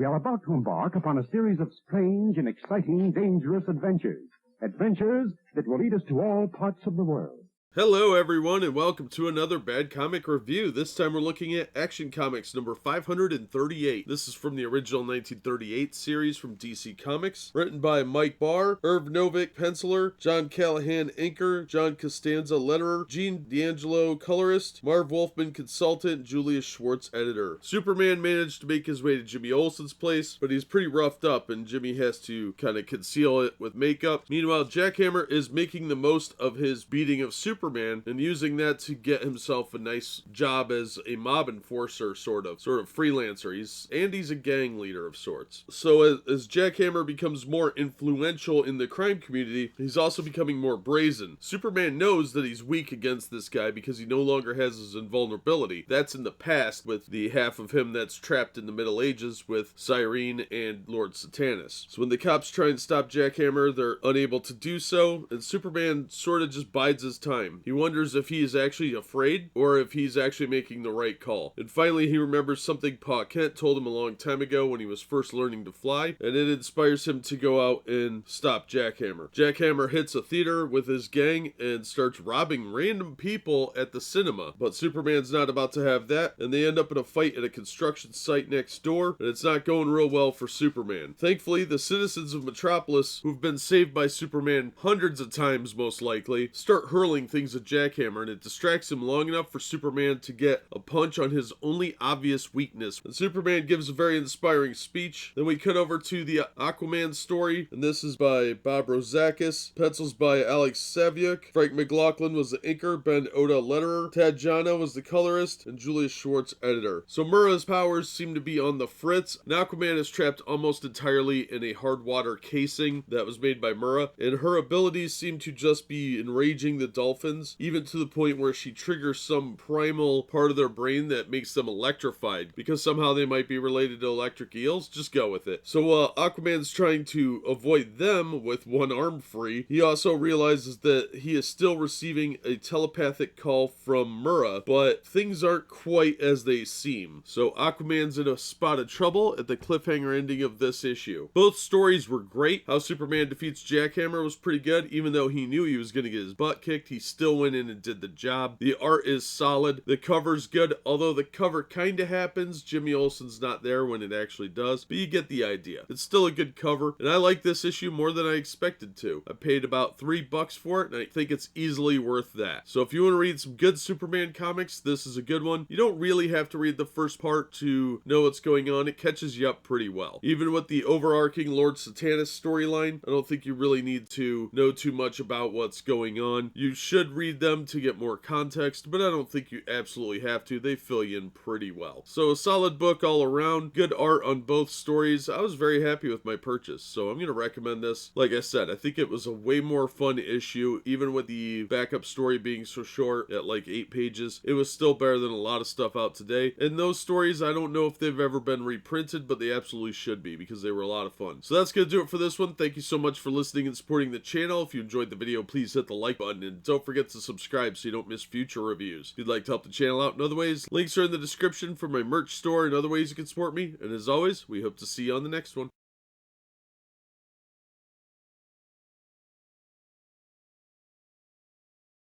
We are about to embark upon a series of strange and exciting, dangerous adventures. Adventures that will lead us to all parts of the world. Hello everyone and welcome to another Bad Comic Review. This time we're looking at Action Comics number 538. This is from the original 1938 series from DC Comics. Written by Mike Barr, Irv Novick, penciler, John Calnan, inker, John Costanza, letterer, Gene D'Angelo, colorist, Marv Wolfman, consultant, Julius Schwartz, editor. Superman managed to make his way to Jimmy Olsen's place, but he's pretty roughed up and Jimmy has to kind of conceal it with makeup. Meanwhile, Jackhammer is making the most of his beating of Superman and using that to get himself a nice job as a mob enforcer, sort of freelancer. He's a gang leader of sorts. So as Jackhammer becomes more influential in the crime community, he's also becoming more brazen. Superman knows that he's weak against this guy because he no longer has his invulnerability. That's in the past with the half of him that's trapped in the Middle Ages with Cyrene and Lord Satanus. So when the cops try and stop Jackhammer, they're unable to do so, and Superman sort of just bides his time. He wonders if he is actually afraid or if he's actually making the right call. And finally, he remembers something Pa Kent told him a long time ago when he was first learning to fly, and it inspires him to go out and stop Jackhammer. Jackhammer hits a theater with his gang and starts robbing random people at the cinema, but Superman's not about to have that, and they end up in a fight at a construction site next door, and it's not going real well for Superman. Thankfully, the citizens of Metropolis, who've been saved by Superman hundreds of times most likely, start hurling things at Jackhammer, and it distracts him long enough for Superman to get a punch on his only obvious weakness. And Superman gives a very inspiring speech. Then we cut over to the Aquaman story, and this is by Bob Rozakis, pencils by Alex Saviuk. Frank McLaughlin was the inker, Ben Oda letterer, Tatjana was the colorist, and Julius Schwartz editor. So Mera's powers seem to be on the fritz, and Aquaman is trapped almost entirely in a hard water casing that was made by Mera, and her abilities seem to just be enraging the dolphins, even to the point where she triggers some primal part of their brain that makes them electrified, because somehow they might be related to electric eels. Just go with it. So Aquaman's trying to avoid them with one arm free. He also realizes that he is still receiving a telepathic call from Mera, but things aren't quite as they seem. So Aquaman's in a spot of trouble at the cliffhanger ending of this issue. Both stories were great. How Superman defeats Jackhammer was pretty good. Even though he knew he was going to get his butt kicked, he still went in and did the job. The art is solid. The cover's good, although the cover kind of happens. Jimmy Olsen's not there when it actually does, but you get the idea. It's still a good cover, and I like this issue more than I expected to. I paid about $3 for it, and I think it's easily worth that. So if you want to read some good Superman comics, this is a good one. You don't really have to read the first part to know what's going on. It catches you up pretty well. Even with the overarching Lord Satanus storyline, I don't think you really need to know too much about what's going on. You should read them to get more context, but I don't think you absolutely have to. They fill you in pretty well. So a solid book all around, good art on both stories. I was very happy with my purchase, so I'm going to recommend this. Like I said, I think it was a way more fun issue, even with the backup story being so short at like 8 pages. It was still better than a lot of stuff out today. And those stories, I don't know if they've ever been reprinted, but they absolutely should be because they were a lot of fun. So that's going to do it for this one. Thank you so much for listening and supporting the channel. If you enjoyed the video, please hit the like button and don't forget to subscribe so you don't miss future reviews. If you'd like to help the channel out in other ways, links are in the description for my merch store and other ways you can support me. And as always, we hope to see you on the next one.